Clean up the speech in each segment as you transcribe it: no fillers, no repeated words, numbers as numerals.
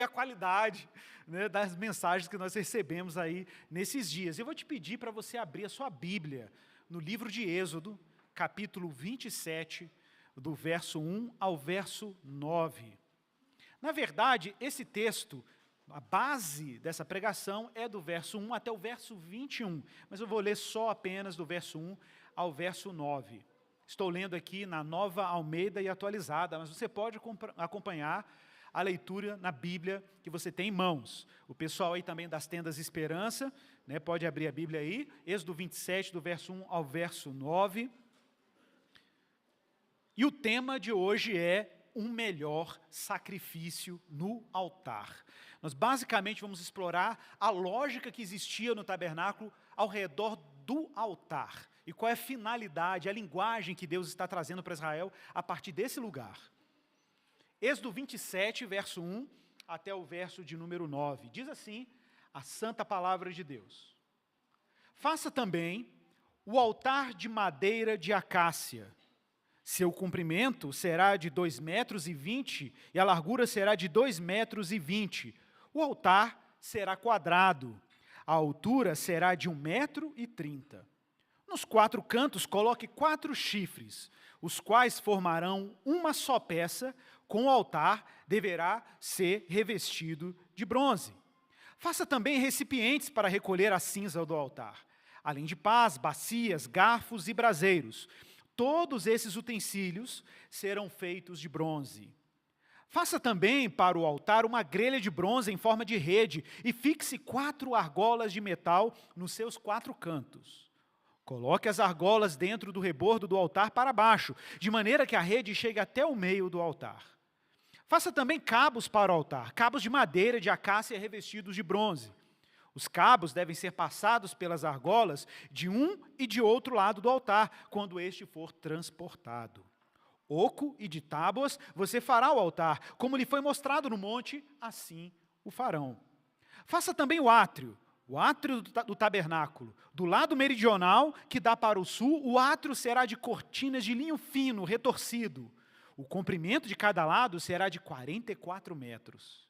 a qualidade, né, das mensagens que nós recebemos aí nesses dias. Eu vou te pedir para você abrir a sua Bíblia no livro de Êxodo, capítulo 27, do verso 1 ao verso 9. Na verdade, esse texto, a base dessa pregação é do verso 1 até o verso 21, mas eu vou ler só apenas do verso 1 ao verso 9. Estou lendo aqui na Nova Almeida e Atualizada, mas você pode acompanhar a leitura na Bíblia que você tem em mãos. O pessoal aí também das Tendas Esperança, né, pode abrir a Bíblia aí, Êxodo 27, do verso 1 ao verso 9. E o tema de hoje é um melhor sacrifício no altar. Nós basicamente vamos explorar a lógica que existia no tabernáculo ao redor do altar. E qual é a finalidade, a linguagem que Deus está trazendo para Israel a partir desse lugar. Êxodo 27, verso 1 até o verso de número 9. Diz assim a santa palavra de Deus. Faça também o altar de madeira de acácia. Seu comprimento será de 2,20 metros e a largura será de 2,20 metros. O altar será quadrado. A altura será de 1,30 metro. Nos 4 cantos coloque 4 chifres, os quais formarão uma só peça, com o altar deverá ser revestido de bronze. Faça também recipientes para recolher a cinza do altar, além de pás, bacias, garfos e braseiros. Todos esses utensílios serão feitos de bronze. Faça também para o altar uma grelha de bronze em forma de rede e fixe 4 argolas de metal nos seus 4 cantos. Coloque as argolas dentro do rebordo do altar para baixo, de maneira que a rede chegue até o meio do altar. Faça também cabos para o altar, cabos de madeira de acácia revestidos de bronze. Os cabos devem ser passados pelas argolas de um e de outro lado do altar, quando este for transportado. Oco e de tábuas você fará o altar, como lhe foi mostrado no monte, assim o farão. Faça também o átrio do tabernáculo. Do lado meridional, que dá para o sul, o átrio será de cortinas de linho fino, retorcido. O comprimento de cada lado será de 44 metros.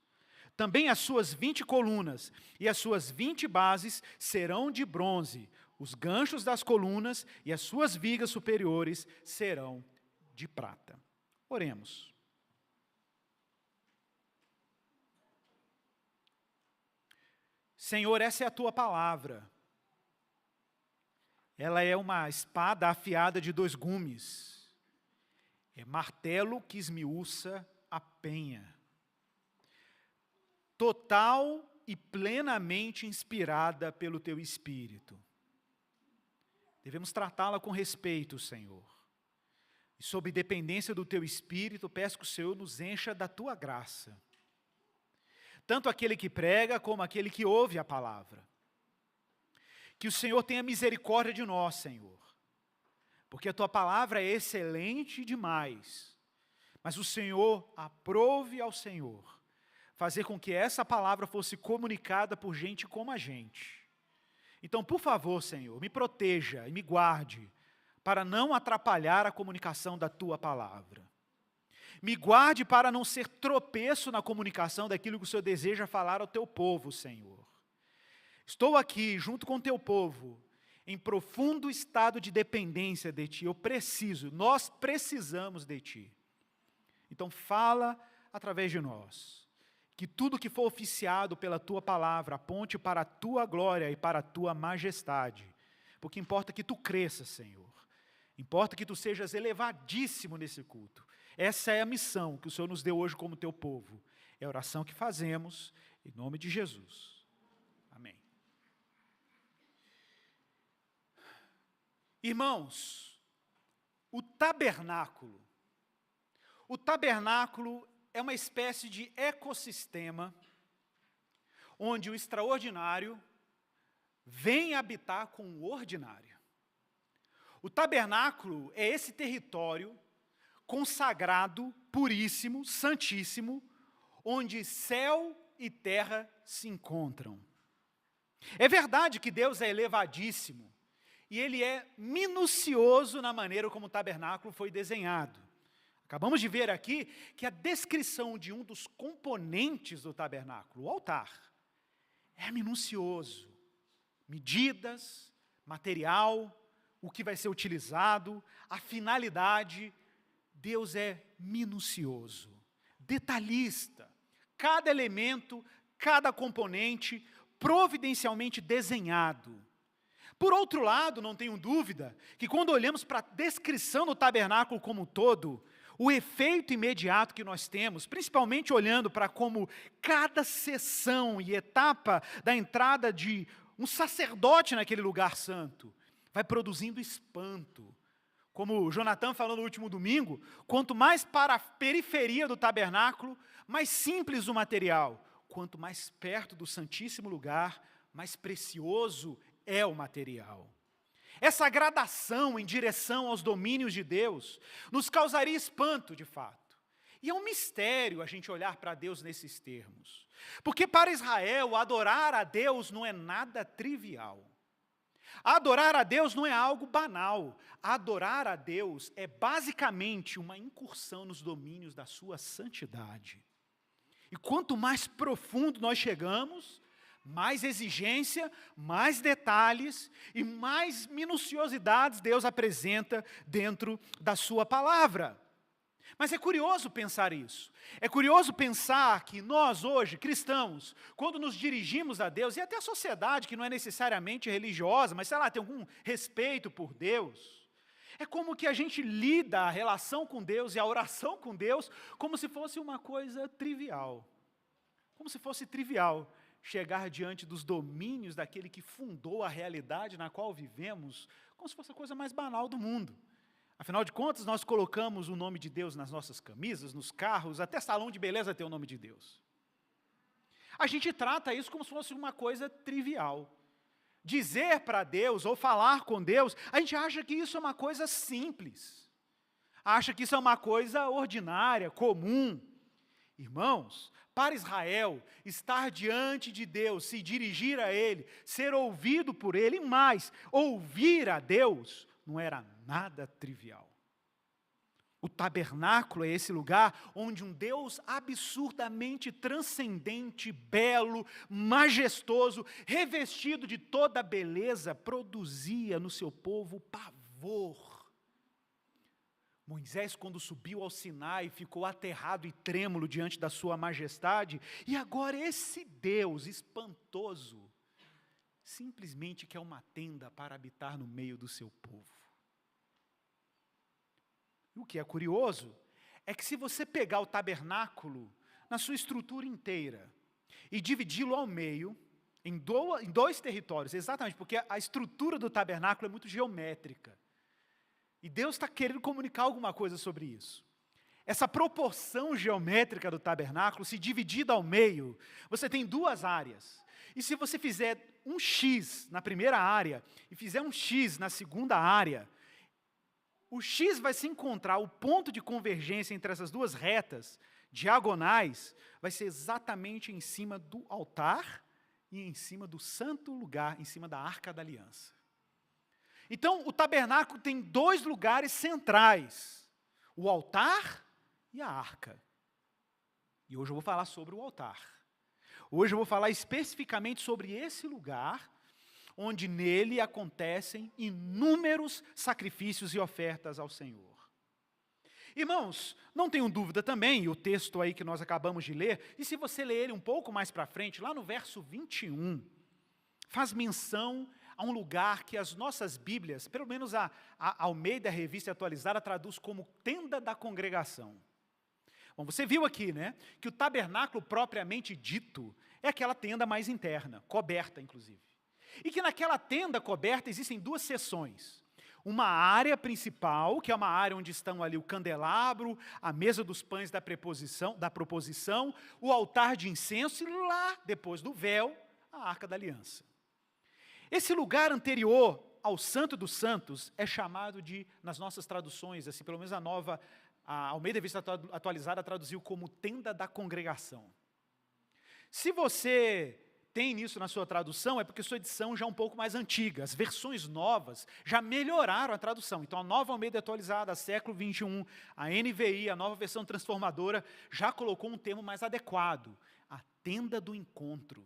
Também as suas 20 colunas e as suas 20 bases serão de bronze. Os ganchos das colunas e as suas vigas superiores serão de prata. Oremos. Senhor, essa é a tua palavra. Ela é uma espada afiada de 2 gumes. É martelo que esmiuça a penha. Total e plenamente inspirada pelo teu Espírito. Devemos tratá-la com respeito, Senhor. E sob dependência do teu Espírito, peço que o Senhor nos encha da tua graça. Tanto aquele que prega, como aquele que ouve a palavra. Que o Senhor tenha misericórdia de nós, Senhor. Porque a tua palavra é excelente demais. Mas o Senhor, aprove ao Senhor fazer com que essa palavra fosse comunicada por gente como a gente. Então, por favor, Senhor, me proteja e me guarde para não atrapalhar a comunicação da tua palavra. Me guarde para não ser tropeço na comunicação daquilo que o Senhor deseja falar ao teu povo, Senhor. Estou aqui, junto com o teu povo, em profundo estado de dependência de Ti. Nós precisamos de Ti. Então fala através de nós. Que tudo que for oficiado pela Tua palavra aponte para a Tua glória e para a Tua majestade. Porque importa que Tu cresças, Senhor. Importa que Tu sejas elevadíssimo nesse culto. Essa é a missão que o Senhor nos deu hoje como Teu povo. É a oração que fazemos em nome de Jesus. Amém. Irmãos, o tabernáculo é uma espécie de ecossistema onde o extraordinário vem habitar com o ordinário. O tabernáculo é esse território consagrado, puríssimo, santíssimo, onde céu e terra se encontram. É verdade que Deus é elevadíssimo, e Ele é minucioso na maneira como o tabernáculo foi desenhado. Acabamos de ver aqui que a descrição de um dos componentes do tabernáculo, o altar, é minucioso. Medidas, material, o que vai ser utilizado, a finalidade. Deus é minucioso, detalhista. Cada elemento, cada componente, providencialmente desenhado. Por outro lado, não tenho dúvida que quando olhamos para a descrição do tabernáculo como um todo, o efeito imediato que nós temos, principalmente olhando para como cada seção e etapa da entrada de um sacerdote naquele lugar santo, vai produzindo espanto. Como o Jonathan falou no último domingo, quanto mais para a periferia do tabernáculo, mais simples o material. Quanto mais perto do Santíssimo Lugar, mais precioso é o material. Essa gradação em direção aos domínios de Deus nos causaria espanto, de fato. E é um mistério a gente olhar para Deus nesses termos. Porque para Israel, adorar a Deus não é nada trivial. Adorar a Deus não é algo banal. Adorar a Deus é basicamente uma incursão nos domínios da sua santidade. E quanto mais profundo nós chegamos, mais exigência, mais detalhes e mais minuciosidades Deus apresenta dentro da sua palavra. Mas é curioso pensar isso. É curioso pensar que nós hoje, cristãos, quando nos dirigimos a Deus, e até a sociedade que não é necessariamente religiosa, mas sei lá, tem algum respeito por Deus, é como que a gente lida a relação com Deus e a oração com Deus como se fosse uma coisa trivial. Como se fosse trivial chegar diante dos domínios daquele que fundou a realidade na qual vivemos, como se fosse a coisa mais banal do mundo. Afinal de contas, nós colocamos o nome de Deus nas nossas camisas, nos carros, até salão de beleza tem o nome de Deus. A gente trata isso como se fosse uma coisa trivial. Dizer para Deus ou falar com Deus, a gente acha que isso é uma coisa simples. Acha que isso é uma coisa ordinária, comum. Irmãos, para Israel, estar diante de Deus, se dirigir a Ele, ser ouvido por Ele, e mais, ouvir a Deus, não era nada trivial. O tabernáculo é esse lugar onde um Deus absurdamente transcendente, belo, majestoso, revestido de toda a beleza, produzia no seu povo pavor. Moisés, quando subiu ao Sinai, ficou aterrado e trêmulo diante da sua majestade, e agora esse Deus espantoso, simplesmente quer uma tenda para habitar no meio do seu povo. E o que é curioso, é que se você pegar o tabernáculo, na sua estrutura inteira, e dividi-lo ao meio, em dois territórios, exatamente, porque a estrutura do tabernáculo é muito geométrica, e Deus está querendo comunicar alguma coisa sobre isso. Essa proporção geométrica do tabernáculo, se dividida ao meio, você tem duas áreas. E se você fizer um X na primeira área, e fizer um X na segunda área, o X vai se encontrar, o ponto de convergência entre essas duas retas diagonais, vai ser exatamente em cima do altar e em cima do santo lugar, em cima da Arca da Aliança. Então, o tabernáculo tem dois lugares centrais, o altar e a arca. E hoje eu vou falar sobre o altar. Hoje eu vou falar especificamente sobre esse lugar, onde nele acontecem inúmeros sacrifícios e ofertas ao Senhor. Irmãos, não tenham dúvida também, e o texto aí que nós acabamos de ler, e se você ler ele um pouco mais para frente, lá no verso 21, faz menção a um lugar que as nossas Bíblias, pelo menos a Almeida Revista Atualizada, traduz como tenda da congregação. Bom, você viu aqui, né, que o tabernáculo propriamente dito é aquela tenda mais interna, coberta inclusive. E que naquela tenda coberta existem duas seções. Uma área principal, que é uma área onde estão ali o candelabro, a mesa dos pães da proposição, o altar de incenso e lá, depois do véu, a Arca da Aliança. Esse lugar anterior ao Santo dos Santos é chamado de, nas nossas traduções, assim, pelo menos a Almeida Revista Atualizada traduziu como tenda da congregação. Se você tem nisso na sua tradução é porque sua edição já é um pouco mais antiga. As versões novas já melhoraram a tradução. Então, a Nova Almeida Atualizada, século 21, a NVI, a Nova Versão Transformadora, já colocou um termo mais adequado. A tenda do encontro.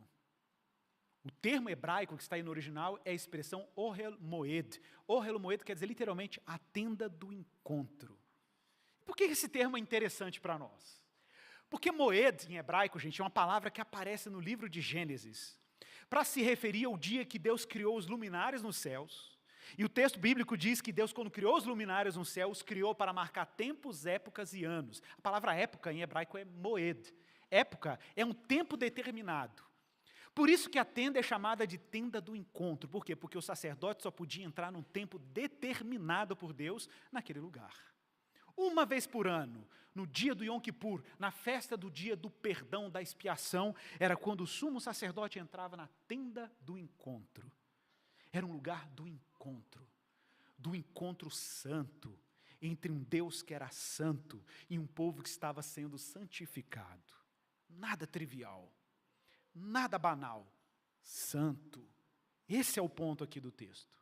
O termo hebraico que está aí no original é a expressão Ohel Moed. Ohel Moed quer dizer literalmente a tenda do encontro. Por que esse termo é interessante para nós? Porque Moed, em hebraico, gente, é uma palavra que aparece no livro de Gênesis, para se referir ao dia que Deus criou os luminares nos céus. E o texto bíblico diz que Deus, quando criou os luminares nos céus, criou para marcar tempos, épocas e anos. A palavra época, em hebraico, é Moed. Época é um tempo determinado. Por isso que a tenda é chamada de tenda do encontro. Por quê? Porque o sacerdote só podia entrar num tempo determinado por Deus naquele lugar. Uma vez por ano, no dia do Yom Kippur, na festa do dia do perdão, da expiação, era quando o sumo sacerdote entrava na tenda do encontro. Era um lugar do encontro santo, entre um Deus que era santo e um povo que estava sendo santificado. Nada trivial, nada banal, santo. Esse é o ponto aqui do texto.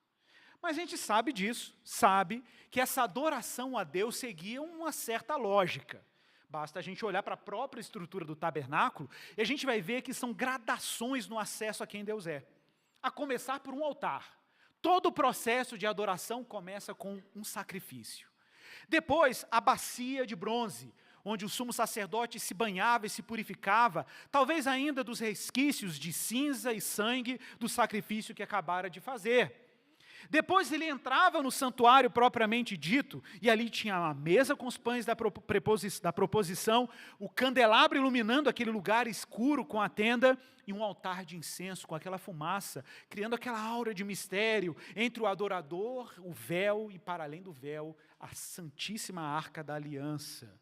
Mas a gente sabe disso, sabe que essa adoração a Deus seguia uma certa lógica. Basta a gente olhar para a própria estrutura do tabernáculo e a gente vai ver que são gradações no acesso a quem Deus é. A começar por um altar. Todo o processo de adoração começa com um sacrifício. Depois, a bacia de bronze, onde o sumo sacerdote se banhava e se purificava, talvez ainda dos resquícios de cinza e sangue do sacrifício que acabara de fazer. Depois ele entrava no santuário propriamente dito, e ali tinha a mesa com os pães da proposição, o candelabro iluminando aquele lugar escuro com a tenda, e um altar de incenso com aquela fumaça, criando aquela aura de mistério entre o adorador, o véu, e para além do véu, a Santíssima Arca da Aliança.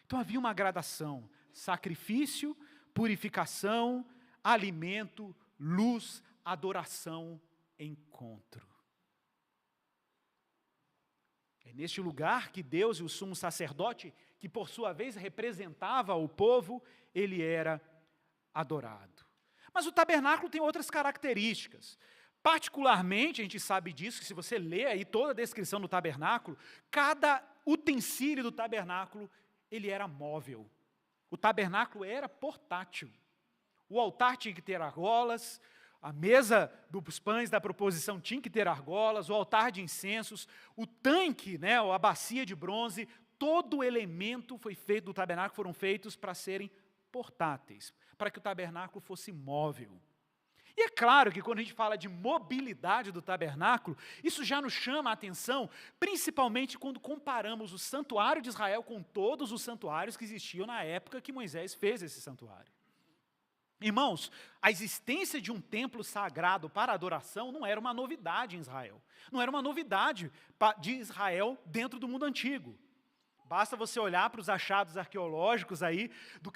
Então havia uma gradação: sacrifício, purificação, alimento, luz, adoração, encontro. É neste lugar que Deus e o sumo sacerdote, que por sua vez representava o povo, ele era adorado. Mas o tabernáculo tem outras características. Particularmente, a gente sabe disso, que se você lê aí toda a descrição do tabernáculo, cada utensílio do tabernáculo, ele era móvel. O tabernáculo era portátil. O altar tinha que ter argolas, a mesa dos pães da proposição tinha que ter argolas, o altar de incensos, o tanque, a bacia de bronze, todo o elemento foi feito do tabernáculo, foram feitos para serem portáteis, para que o tabernáculo fosse móvel. E é claro que quando a gente fala de mobilidade do tabernáculo, isso já nos chama a atenção, principalmente quando comparamos o santuário de Israel com todos os santuários que existiam na época que Moisés fez esse santuário. Irmãos, a existência de um templo sagrado para adoração não era uma novidade em Israel. Não era uma novidade de Israel dentro do mundo antigo. Basta você olhar para os achados arqueológicos aí do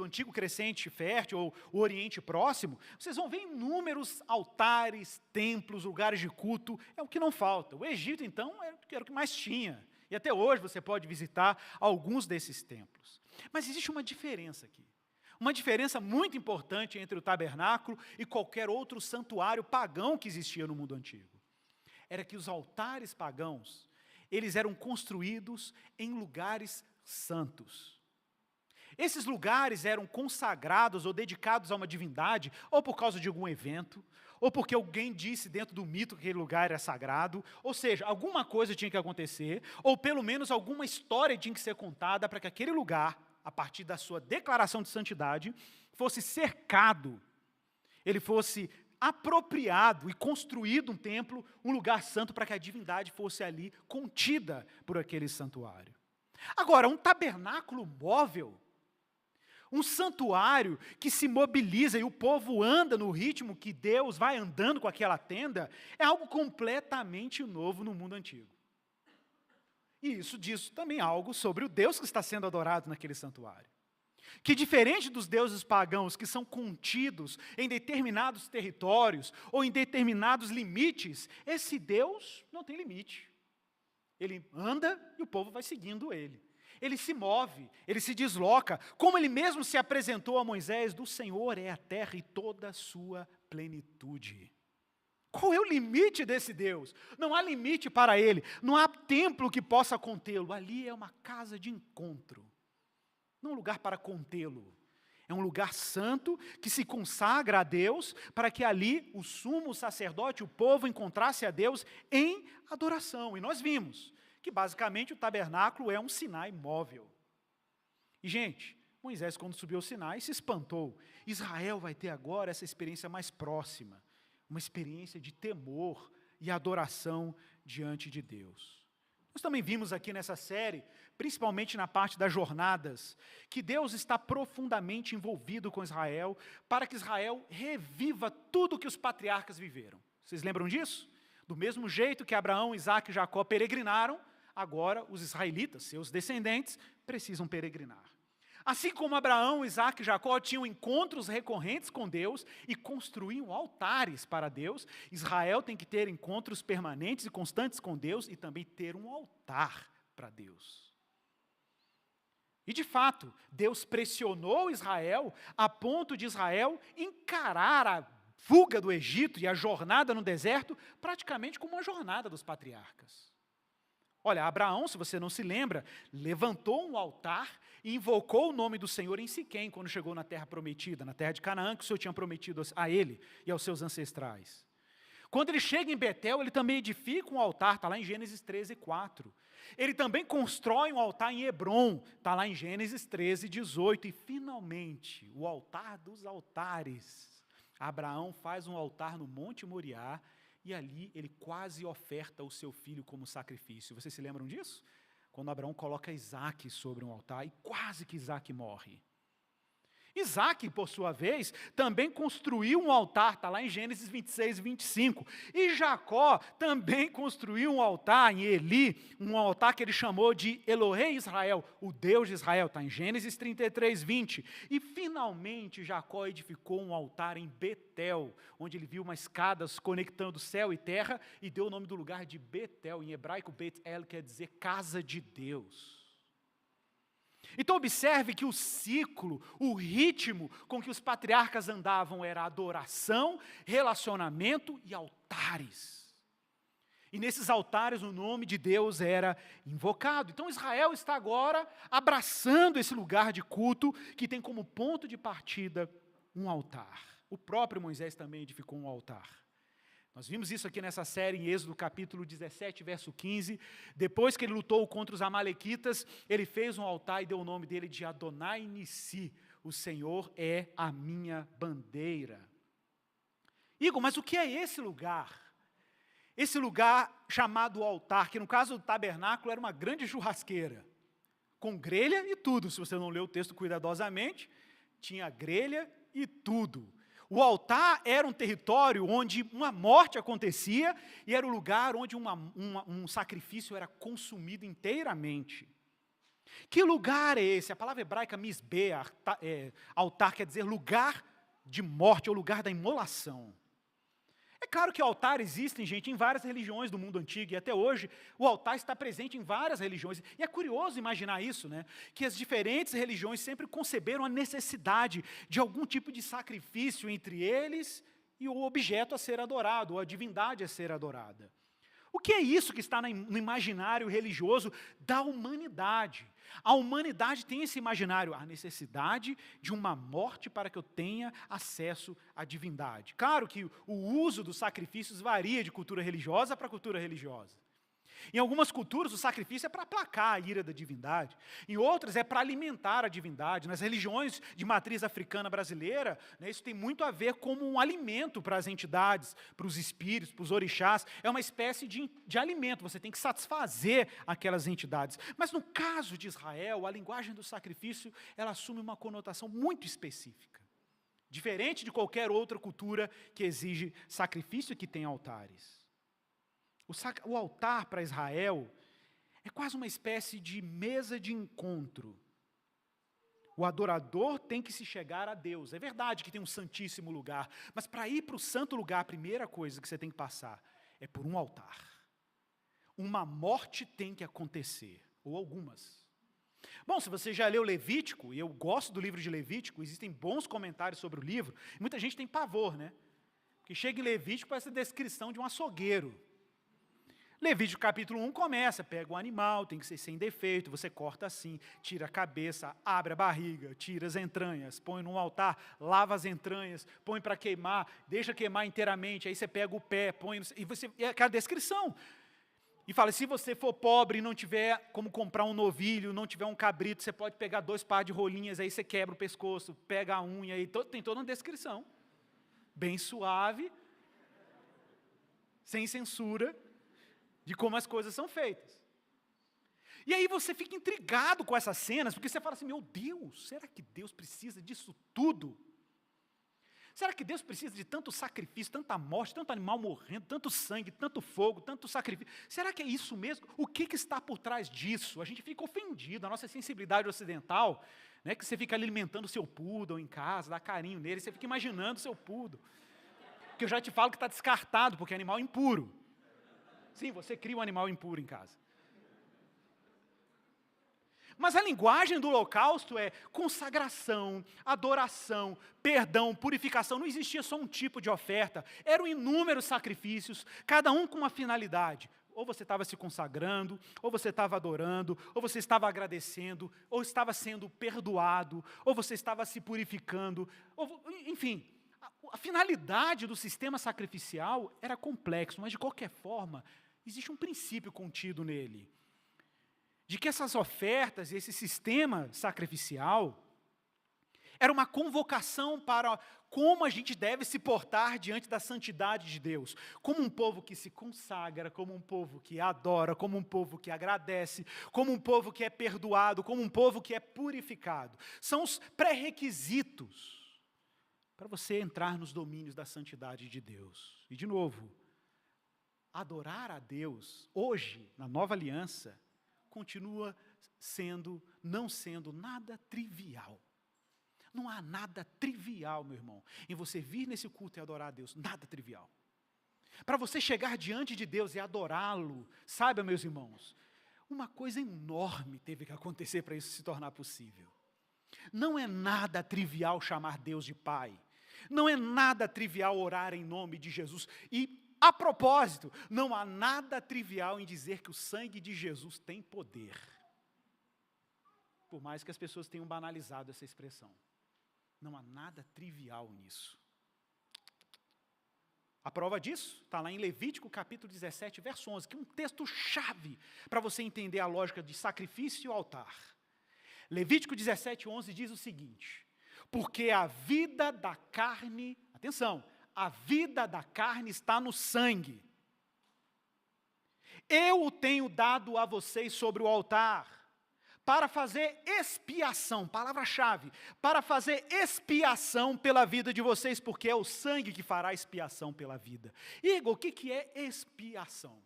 antigo Crescente Fértil ou o Oriente Próximo, vocês vão ver inúmeros altares, templos, lugares de culto, é o que não falta. O Egito, então, era o que mais tinha. E até hoje você pode visitar alguns desses templos. Mas existe uma diferença aqui. Uma diferença muito importante entre o tabernáculo e qualquer outro santuário pagão que existia no mundo antigo. Era que os altares pagãos, eles eram construídos em lugares santos. Esses lugares eram consagrados ou dedicados a uma divindade, ou por causa de algum evento, ou porque alguém disse dentro do mito que aquele lugar era sagrado, ou seja, alguma coisa tinha que acontecer, ou pelo menos alguma história tinha que ser contada para que aquele lugar, a partir da sua declaração de santidade, fosse cercado, ele fosse apropriado e construído um templo, um lugar santo, para que a divindade fosse ali contida por aquele santuário. Agora, um tabernáculo móvel, um santuário que se mobiliza e o povo anda no ritmo que Deus vai andando com aquela tenda, é algo completamente novo no mundo antigo. E isso diz também algo sobre o Deus que está sendo adorado naquele santuário. Que diferente dos deuses pagãos que são contidos em determinados territórios ou em determinados limites, esse Deus não tem limite. Ele anda e o povo vai seguindo ele. ele se move, ele se desloca, como ele mesmo se apresentou a Moisés, do Senhor é a terra e toda a sua plenitude. Qual é o limite desse Deus? Não há limite para ele, não há templo que possa contê-lo, ali é uma casa de encontro, não um lugar para contê-lo. É um lugar santo que se consagra a Deus para que ali o sumo sacerdote, o povo, encontrasse a Deus em adoração. E nós vimos que basicamente o tabernáculo é um Sinai móvel. E gente, Moisés quando subiu ao Sinai se espantou. Israel vai ter agora essa experiência mais próxima, uma experiência de temor e adoração diante de Deus. Nós também vimos aqui nessa série, principalmente na parte das jornadas, que Deus está profundamente envolvido com Israel, para que Israel reviva tudo que os patriarcas viveram. Vocês lembram disso? Do mesmo jeito que Abraão, Isaque e Jacó peregrinaram, agora os israelitas, seus descendentes, precisam peregrinar. Assim como Abraão, Isaque e Jacó tinham encontros recorrentes com Deus e construíam altares para Deus, Israel tem que ter encontros permanentes e constantes com Deus e também ter um altar para Deus. E de fato, Deus pressionou Israel a ponto de Israel encarar a fuga do Egito e a jornada no deserto praticamente como uma jornada dos patriarcas. Olha, Abraão, se você não se lembra, levantou um altar e invocou o nome do Senhor em Siquém, quando chegou na terra prometida, na terra de Canaã, que o Senhor tinha prometido a ele e aos seus ancestrais. Quando ele chega em Betel, ele também edifica um altar, está lá em Gênesis 13:4. Ele também constrói um altar em Hebrom, está lá em Gênesis 13:18. E finalmente, o altar dos altares. Abraão faz um altar no Monte Moriá, e ali ele quase oferta o seu filho como sacrifício. Vocês se lembram disso? Quando Abraão coloca Isaque sobre um altar e quase que Isaque morre. Isaque, por sua vez, também construiu um altar, está lá em Gênesis 26:25. E Jacó também construiu um altar em Eli, um altar que ele chamou de Elohei Israel, o Deus de Israel, está em Gênesis 33:20. E finalmente Jacó edificou um altar em Betel, onde ele viu umas escadas conectando céu e terra e deu o nome do lugar de Betel. Em hebraico, Bet-El quer dizer casa de Deus. Então observe que o ciclo, o ritmo com que os patriarcas andavam era adoração, relacionamento e altares. E nesses altares o nome de Deus era invocado. Então Israel está agora abraçando esse lugar de culto que tem como ponto de partida um altar. O próprio Moisés também edificou um altar. Nós vimos isso aqui nessa série em Êxodo capítulo 17, verso 15. Depois que ele lutou contra os amalequitas, ele fez um altar e deu o nome dele de Adonai Nissi. O Senhor é a minha bandeira. Igor, mas o que é esse lugar? Esse lugar chamado altar, que no caso do tabernáculo era uma grande churrasqueira, com grelha e tudo. Se você não leu o texto cuidadosamente, tinha grelha e tudo. O altar era um território onde uma morte acontecia e era o lugar onde um sacrifício era consumido inteiramente. Que lugar é esse? A palavra hebraica misbeach, altar quer dizer lugar de morte, ou lugar da imolação. É claro que altar existem, gente, em várias religiões do mundo antigo, e até hoje o altar está presente em várias religiões. E é curioso imaginar isso, né? Que as diferentes religiões sempre conceberam a necessidade de algum tipo de sacrifício entre eles e o objeto a ser adorado, ou a divindade a ser adorada. O que é isso que está no imaginário religioso da humanidade? A humanidade tem esse imaginário, a necessidade de uma morte para que eu tenha acesso à divindade. Claro que o uso dos sacrifícios varia de cultura religiosa para cultura religiosa. Em algumas culturas, o sacrifício é para aplacar a ira da divindade. Em outras, é para alimentar a divindade. Nas religiões de matriz africana brasileira, né, isso tem muito a ver como um alimento para as entidades, para os espíritos, para os orixás. É uma espécie de alimento, você tem que satisfazer aquelas entidades. Mas no caso de Israel, a linguagem do sacrifício, ela assume uma conotação muito específica. Diferente de qualquer outra cultura que exige sacrifício e que tem altares. O altar para Israel é quase uma espécie de mesa de encontro. O adorador tem que se chegar a Deus. É verdade que tem um santíssimo lugar, mas para ir para o santo lugar, a primeira coisa que você tem que passar é por um altar. Uma morte tem que acontecer, ou algumas. Bom, se você já leu Levítico, e eu gosto do livro de Levítico, existem bons comentários sobre o livro, muita gente tem pavor, né? Porque chega em Levítico parece a descrição de um açougueiro. Levítico capítulo 1 começa, pega um animal, tem que ser sem defeito, você corta assim, tira a cabeça, abre a barriga, tira as entranhas, põe no altar, lava as entranhas, põe para queimar, deixa queimar inteiramente, aí você pega o pé, põe, e você, é aquela descrição. E fala, se você for pobre e não tiver como comprar um novilho, não tiver um cabrito, você pode pegar 2 pares de rolinhas, aí você quebra o pescoço, pega a unha, aí tem toda uma descrição. Bem suave, sem censura, de como as coisas são feitas. E aí você fica intrigado com essas cenas, porque você fala assim, meu Deus, será que Deus precisa disso tudo? Será que Deus precisa de tanto sacrifício, tanta morte, tanto animal morrendo, tanto sangue, tanto fogo, tanto sacrifício? Será que é isso mesmo? O que está por trás disso? A gente fica ofendido, a nossa sensibilidade ocidental, né, que você fica alimentando o seu poodle em casa, dá carinho nele, você fica imaginando o seu poodle. Que eu já te falo que está descartado, porque é animal impuro. Sim, você cria um animal impuro em casa. Mas a linguagem do holocausto é consagração, adoração, perdão, purificação. Não existia só um tipo de oferta, eram inúmeros sacrifícios, cada um com uma finalidade. Ou você estava se consagrando, ou você estava adorando, ou você estava agradecendo, ou estava sendo perdoado, ou você estava se purificando. Enfim, a finalidade do sistema sacrificial era complexo, mas de qualquer forma, existe um princípio contido nele. De que essas ofertas, esse sistema sacrificial, era uma convocação para como a gente deve se portar diante da santidade de Deus. Como um povo que se consagra, como um povo que adora, como um povo que agradece, como um povo que é perdoado, como um povo que é purificado. São os pré-requisitos para você entrar nos domínios da santidade de Deus. E de novo, adorar a Deus, hoje, na nova aliança, continua não sendo nada trivial. Não há nada trivial, meu irmão, em você vir nesse culto e adorar a Deus, nada trivial. Para você chegar diante de Deus e adorá-lo, saiba, meus irmãos, uma coisa enorme teve que acontecer para isso se tornar possível. Não é nada trivial chamar Deus de Pai. Não é nada trivial orar em nome de Jesus. E, a propósito, não há nada trivial em dizer que o sangue de Jesus tem poder. Por mais que as pessoas tenham banalizado essa expressão. Não há nada trivial nisso. A prova disso está lá em Levítico capítulo 17, verso 11, que é um texto-chave para você entender a lógica de sacrifício e altar. Levítico 17, 11 diz o seguinte: porque a vida da carne, atenção, a vida da carne está no sangue. Eu o tenho dado a vocês sobre o altar, para fazer expiação, palavra-chave, para fazer expiação pela vida de vocês, porque é o sangue que fará expiação pela vida. Igor, o que é expiação?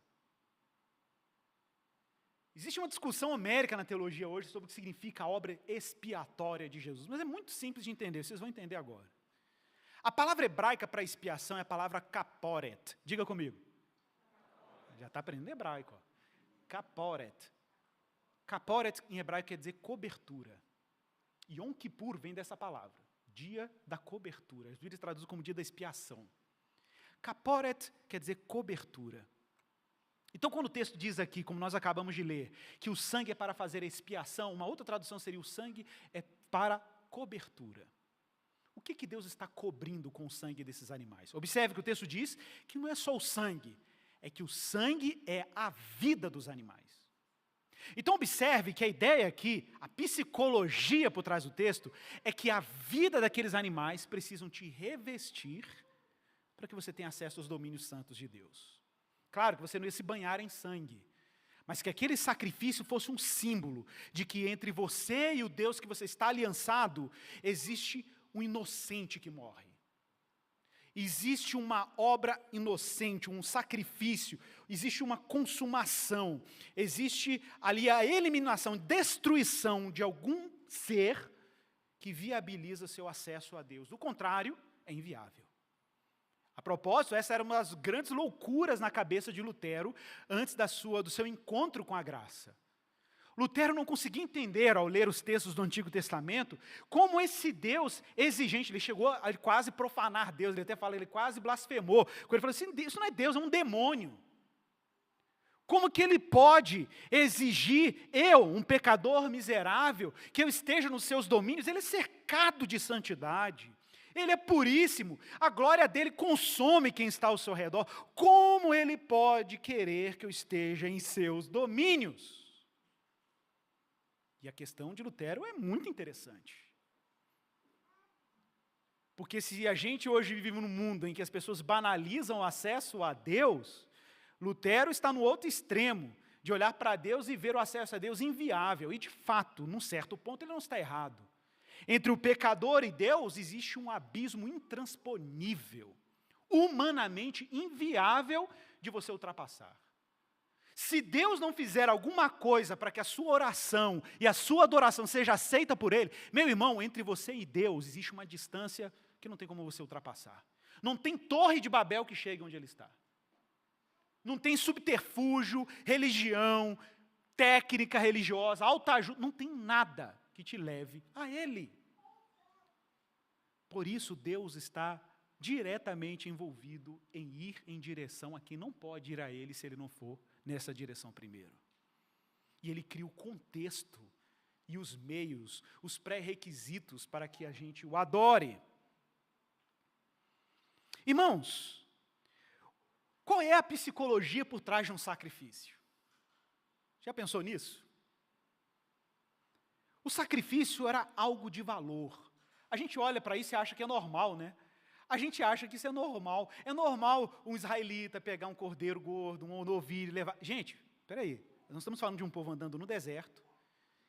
Existe uma discussão homérica na teologia hoje sobre o que significa a obra expiatória de Jesus, mas é muito simples de entender, vocês vão entender agora. A palavra hebraica para expiação é a palavra kaporet. Diga comigo. Já está aprendendo hebraico. Ó. Kaporet. Kaporet em hebraico quer dizer cobertura. Yom Kippur vem dessa palavra. Dia da cobertura. As Bíblias traduzem como dia da expiação. Kaporet quer dizer cobertura. Então, quando o texto diz aqui, como nós acabamos de ler, que o sangue é para fazer a expiação, uma outra tradução seria o sangue é para cobertura. O que Deus está cobrindo com o sangue desses animais? Observe que o texto diz que não é só o sangue, é que o sangue é a vida dos animais. Então observe que a ideia aqui, a psicologia por trás do texto, é que a vida daqueles animais precisam te revestir para que você tenha acesso aos domínios santos de Deus. Claro que você não ia se banhar em sangue, mas que aquele sacrifício fosse um símbolo de que entre você e o Deus que você está aliançado, existe um inocente que morre. Existe uma obra inocente, um sacrifício, existe uma consumação, existe ali a eliminação, destruição de algum ser que viabiliza seu acesso a Deus. Do contrário, é inviável. A propósito, essa era uma das grandes loucuras na cabeça de Lutero antes do seu encontro com a graça. Lutero não conseguia entender, ao ler os textos do Antigo Testamento, como esse Deus exigente, ele chegou a quase profanar Deus, ele até fala, ele quase blasfemou, quando ele falou assim, isso não é Deus, é um demônio. Como que ele pode exigir, eu, um pecador miserável, que eu esteja nos seus domínios? Ele é cercado de santidade, ele é puríssimo, a glória dele consome quem está ao seu redor. Como ele pode querer que eu esteja em seus domínios? E a questão de Lutero é muito interessante. Porque se a gente hoje vive num mundo em que as pessoas banalizam o acesso a Deus, Lutero está no outro extremo, de olhar para Deus e ver o acesso a Deus inviável. E, de fato, num certo ponto, ele não está errado. Entre o pecador e Deus existe um abismo intransponível, humanamente inviável de você ultrapassar. Se Deus não fizer alguma coisa para que a sua oração e a sua adoração seja aceita por Ele, meu irmão, entre você e Deus existe uma distância que não tem como você ultrapassar. Não tem torre de Babel que chegue onde Ele está. Não tem subterfúgio, religião, técnica religiosa, autoajuda, não tem nada que te leve a Ele. Por isso Deus está diretamente envolvido em ir em direção a quem não pode ir a Ele se Ele não for nessa direção primeiro. E Ele cria o contexto e os meios, os pré-requisitos para que a gente o adore. Irmãos, qual é a psicologia por trás de um sacrifício? Já pensou nisso? O sacrifício era algo de valor. A gente olha para isso e acha que é normal, né? A gente acha que isso é normal. É normal um israelita pegar um cordeiro gordo, um novilho e levar... Gente, espera aí. Nós estamos falando de um povo andando no deserto,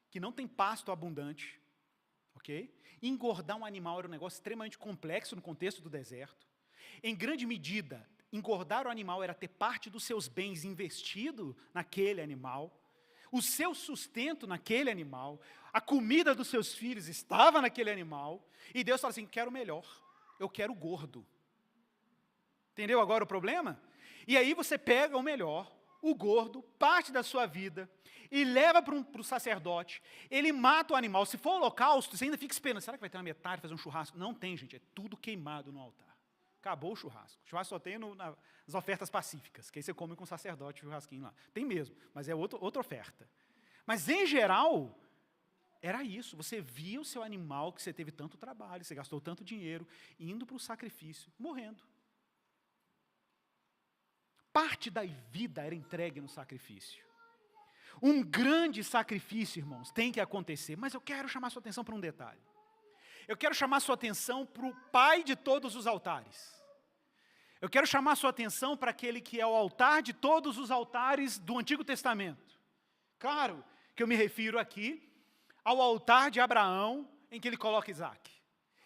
que não tem pasto abundante, ok? Engordar um animal era um negócio extremamente complexo no contexto do deserto. Em grande medida, engordar o animal era ter parte dos seus bens investido naquele animal, o seu sustento naquele animal, a comida dos seus filhos estava naquele animal, e Deus fala assim, quero o melhor, eu quero o gordo. Entendeu agora o problema? E aí você pega o melhor, o gordo, parte da sua vida, e leva para o sacerdote, ele mata o animal, se for holocausto, você ainda fica esperando, será que vai ter uma metade, fazer um churrasco? Não tem, gente, é tudo queimado no altar. Acabou o churrasco. O churrasco só tem nas ofertas pacíficas, que aí você come com o sacerdote o churrasquinho lá. Tem mesmo, mas é outra oferta. Mas, em geral, era isso. Você via o seu animal que você teve tanto trabalho, você gastou tanto dinheiro, indo para o sacrifício, morrendo. Parte da vida era entregue no sacrifício. Um grande sacrifício, irmãos, tem que acontecer, mas eu quero chamar sua atenção para um detalhe. Eu quero chamar sua atenção para o pai de todos os altares. Eu quero chamar sua atenção para aquele que é o altar de todos os altares do Antigo Testamento. Claro que eu me refiro aqui ao altar de Abraão, em que ele coloca Isaac.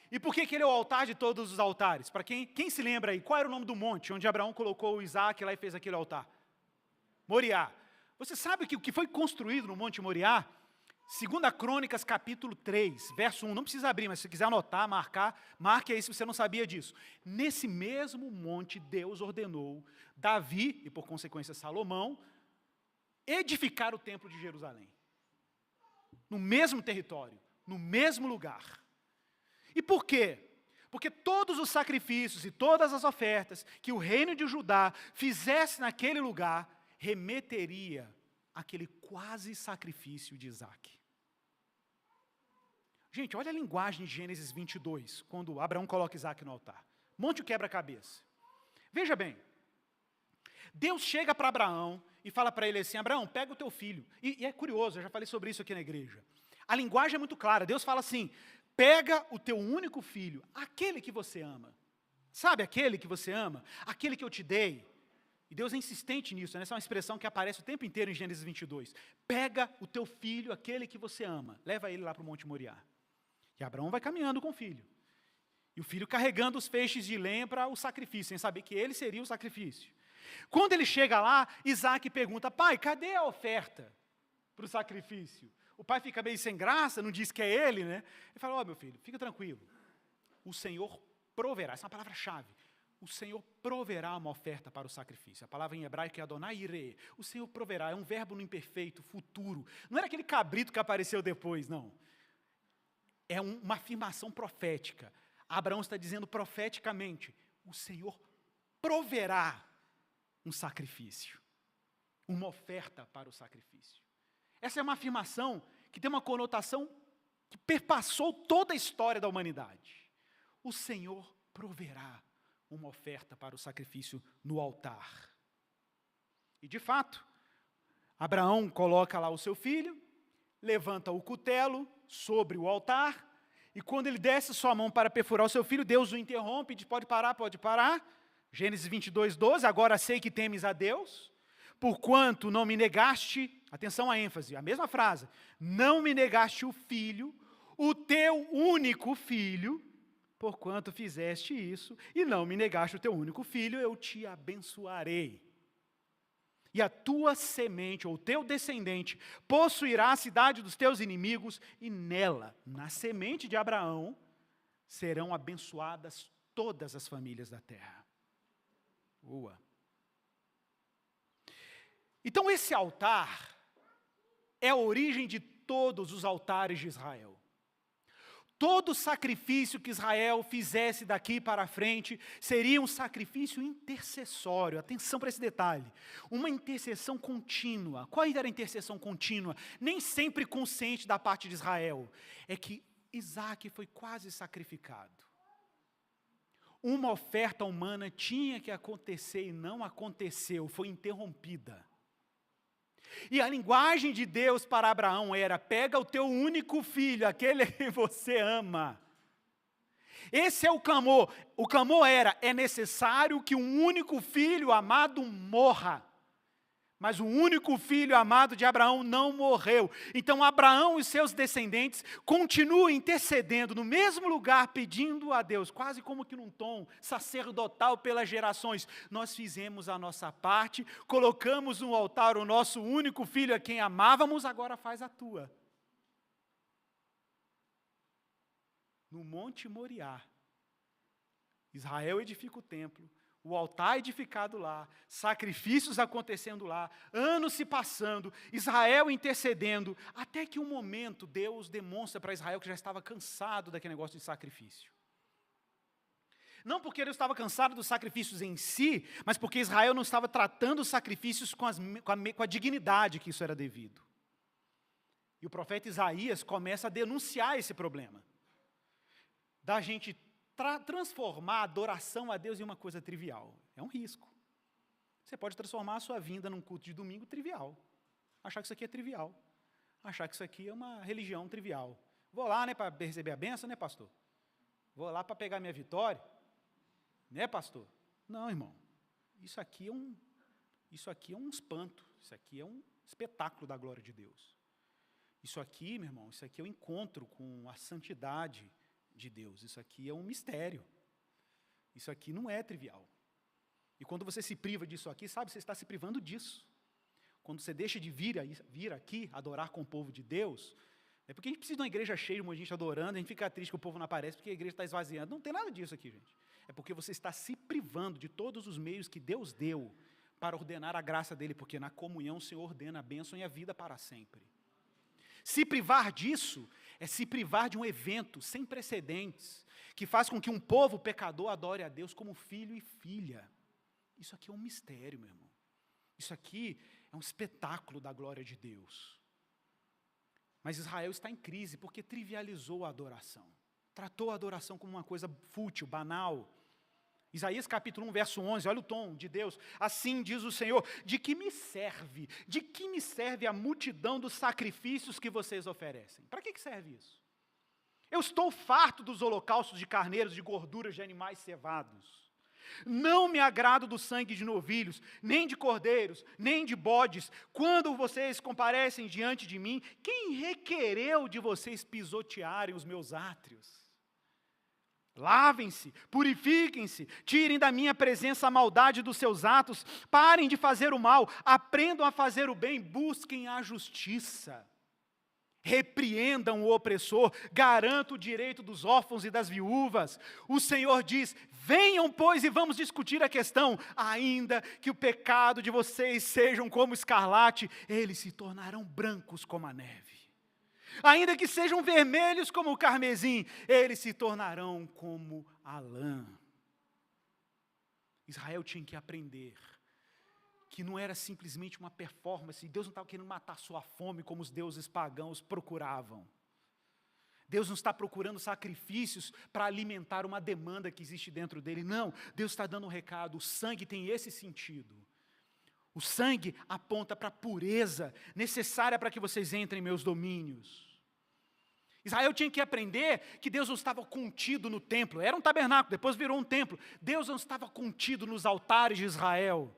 E por que ele é o altar de todos os altares? Para quem se lembra aí, qual era o nome do monte onde Abraão colocou o Isaac lá e fez aquele altar? Moriá. Você sabe que o que foi construído no Monte Moriá? 2 Crônicas, capítulo 3, verso 1, não precisa abrir, mas se quiser anotar, marcar, marque aí se você não sabia disso. Nesse mesmo monte, Deus ordenou Davi, e por consequência Salomão, edificar o templo de Jerusalém. No mesmo território, no mesmo lugar. E por quê? Porque todos os sacrifícios e todas as ofertas que o reino de Judá fizesse naquele lugar, remeteria àquele quase sacrifício de Isaac. Gente, olha a linguagem de Gênesis 22, quando Abraão coloca Isaac no altar. Monte o quebra-cabeça. Veja bem, Deus chega para Abraão e fala para ele assim, Abraão, pega o teu filho. E é curioso, eu já falei sobre isso aqui na igreja. A linguagem é muito clara, Deus fala assim, pega o teu único filho, aquele que você ama. Sabe aquele que você ama? Aquele que eu te dei. E Deus é insistente nisso, né? Essa é uma expressão que aparece o tempo inteiro em Gênesis 22. Pega o teu filho, aquele que você ama, leva ele lá para o Monte Moriá. E Abraão vai caminhando com o filho. E o filho carregando os feixes de lenha para o sacrifício, sem saber que ele seria o sacrifício. Quando ele chega lá, Isaac pergunta, pai, cadê a oferta para o sacrifício? O pai fica meio sem graça, não diz que é ele, né? Ele fala, meu filho, fica tranquilo. O Senhor proverá, essa é uma palavra-chave. o Senhor proverá uma oferta para o sacrifício. A palavra em hebraico é Adonai Yireh. O Senhor proverá, é um verbo no imperfeito, futuro. Não era aquele cabrito que apareceu depois, não. É uma afirmação profética. Abraão está dizendo profeticamente, o Senhor proverá um sacrifício, uma oferta para o sacrifício. Essa é uma afirmação que tem uma conotação que perpassou toda a história da humanidade. O Senhor proverá uma oferta para o sacrifício no altar. E de fato, Abraão coloca lá o seu filho, levanta o cutelo sobre o altar, e quando ele desce sua mão para perfurar o seu filho, Deus o interrompe e diz, pode parar, pode parar. Gênesis 22, 12, agora sei que temes a Deus, porquanto não me negaste, atenção à ênfase, a mesma frase, não me negaste o filho, o teu único filho, porquanto fizeste isso, e não me negaste o teu único filho, eu te abençoarei. E a tua semente, ou teu descendente, possuirá a cidade dos teus inimigos, e nela, na semente de Abraão, serão abençoadas todas as famílias da terra. Boa. Então esse altar é a origem de todos os altares de Israel. Todo sacrifício que Israel fizesse daqui para frente seria um sacrifício intercessório. Atenção para esse detalhe. Uma intercessão contínua. Qual era a intercessão contínua? Nem sempre consciente da parte de Israel. É que Isaac foi quase sacrificado. Uma oferta humana tinha que acontecer e não aconteceu, foi interrompida. E a linguagem de Deus para Abraão era, pega o teu único filho, aquele que você ama. Esse é o clamor. O clamor era, é necessário que um único filho amado morra. Mas o único filho amado de Abraão não morreu. Então Abraão e seus descendentes continuam intercedendo no mesmo lugar, pedindo a Deus, quase como que num tom sacerdotal pelas gerações. Nós fizemos a nossa parte, colocamos no altar o nosso único filho a quem amávamos, agora faz a tua. No Monte Moriá, Israel edifica o templo. O altar edificado lá, sacrifícios acontecendo lá, anos se passando, Israel intercedendo, até que um momento Deus demonstra para Israel que já estava cansado daquele negócio de sacrifício. Não porque ele estava cansado dos sacrifícios em si, mas porque Israel não estava tratando os sacrifícios com a dignidade que isso era devido. E o profeta Isaías começa a denunciar esse problema, da gente transformar a adoração a Deus em uma coisa trivial. É um risco. Você pode transformar a sua vinda num culto de domingo trivial. Achar que isso aqui é trivial. Achar que isso aqui é uma religião trivial. Vou lá, né, para receber a bênção, né, pastor? Vou lá para pegar minha vitória. Né, pastor? Não, irmão. Isso aqui é um espanto. Isso aqui é um espetáculo da glória de Deus. Isso aqui, meu irmão, isso aqui é um encontro com a santidade de Deus. Isso aqui é um mistério. Isso aqui não é trivial. E quando você se priva disso aqui, sabe, você está se privando disso. Quando você deixa de vir aqui, adorar com o povo de Deus, é porque a gente precisa de uma igreja cheia, uma gente adorando, a gente fica triste que o povo não aparece, porque a igreja está esvaziando. Não tem nada disso aqui, gente. É porque você está se privando de todos os meios que Deus deu para ordenar a graça dele, porque na comunhão o Senhor ordena a bênção e a vida para sempre. Se privar disso é se privar de um evento sem precedentes, que faz com que um povo pecador adore a Deus como filho e filha. Isso aqui é um mistério, meu irmão. Isso aqui é um espetáculo da glória de Deus. Mas Israel está em crise porque trivializou a adoração. Tratou a adoração como uma coisa fútil, banal. Isaías capítulo 1, verso 11, olha o tom de Deus. Assim diz o Senhor, de que me serve a multidão dos sacrifícios que vocês oferecem? Para que serve isso? Eu estou farto dos holocaustos de carneiros, de gorduras de animais cevados. Não me agrado do sangue de novilhos, nem de cordeiros, nem de bodes. Quando vocês comparecem diante de mim, quem requereu de vocês pisotearem os meus átrios? Lavem-se, purifiquem-se, tirem da minha presença a maldade dos seus atos, parem de fazer o mal, aprendam a fazer o bem, busquem a justiça. repreendam o opressor, garanta o direito dos órfãos e das viúvas. O Senhor diz: venham, pois, e vamos discutir a questão. Ainda que o pecado de vocês sejam como escarlate, eles se tornarão brancos como a neve. Ainda que sejam vermelhos como o carmesim, eles se tornarão como a lã. Israel tinha que aprender que não era simplesmente uma performance. Deus não estava querendo matar sua fome como os deuses pagãos procuravam. Deus não está procurando sacrifícios para alimentar uma demanda que existe dentro dele. Não, Deus está dando um recado. O sangue tem esse sentido. O sangue aponta para a pureza necessária para que vocês entrem em meus domínios. Israel tinha que aprender que Deus não estava contido no templo. Era um tabernáculo, depois virou um templo. Deus não estava contido nos altares de Israel.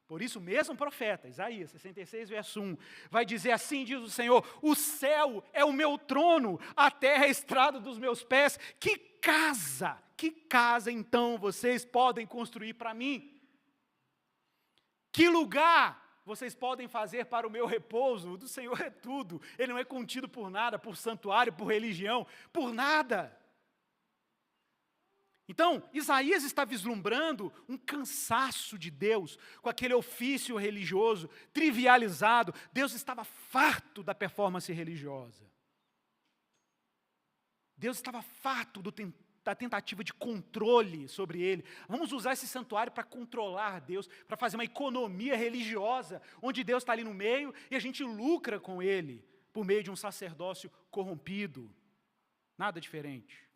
Por isso, mesmo o profeta, Isaías 66, verso 1, vai dizer assim, diz o Senhor: o céu é o meu trono, a terra é a estrada dos meus pés. Que casa então vocês podem construir para mim? Que lugar vocês podem fazer para o meu repouso? O do Senhor é tudo. Ele não é contido por nada, por santuário, por religião, por nada. Então, Isaías está vislumbrando um cansaço de Deus com aquele ofício religioso trivializado. Deus estava farto da performance religiosa. Deus estava farto da tentativa de controle sobre ele. Vamos usar esse santuário para controlar Deus, para fazer uma economia religiosa, onde Deus está ali no meio e a gente lucra com ele, por meio de um sacerdócio corrompido. Nada diferente.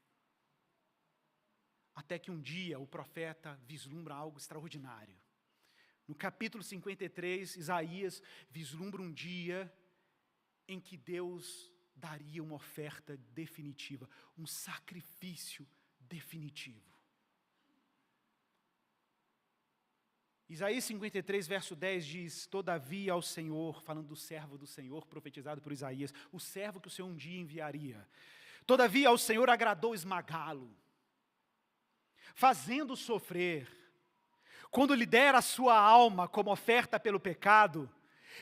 Até que um dia o profeta vislumbra algo extraordinário. No capítulo 53, Isaías vislumbra um dia em que Deus daria uma oferta definitiva, um sacrifício definitivo. Isaías 53, verso 10 diz: todavia ao Senhor, falando do servo do Senhor, profetizado por Isaías, o servo que o Senhor um dia enviaria. Todavia ao Senhor agradou esmagá-lo, fazendo sofrer. Quando lhe der a sua alma como oferta pelo pecado,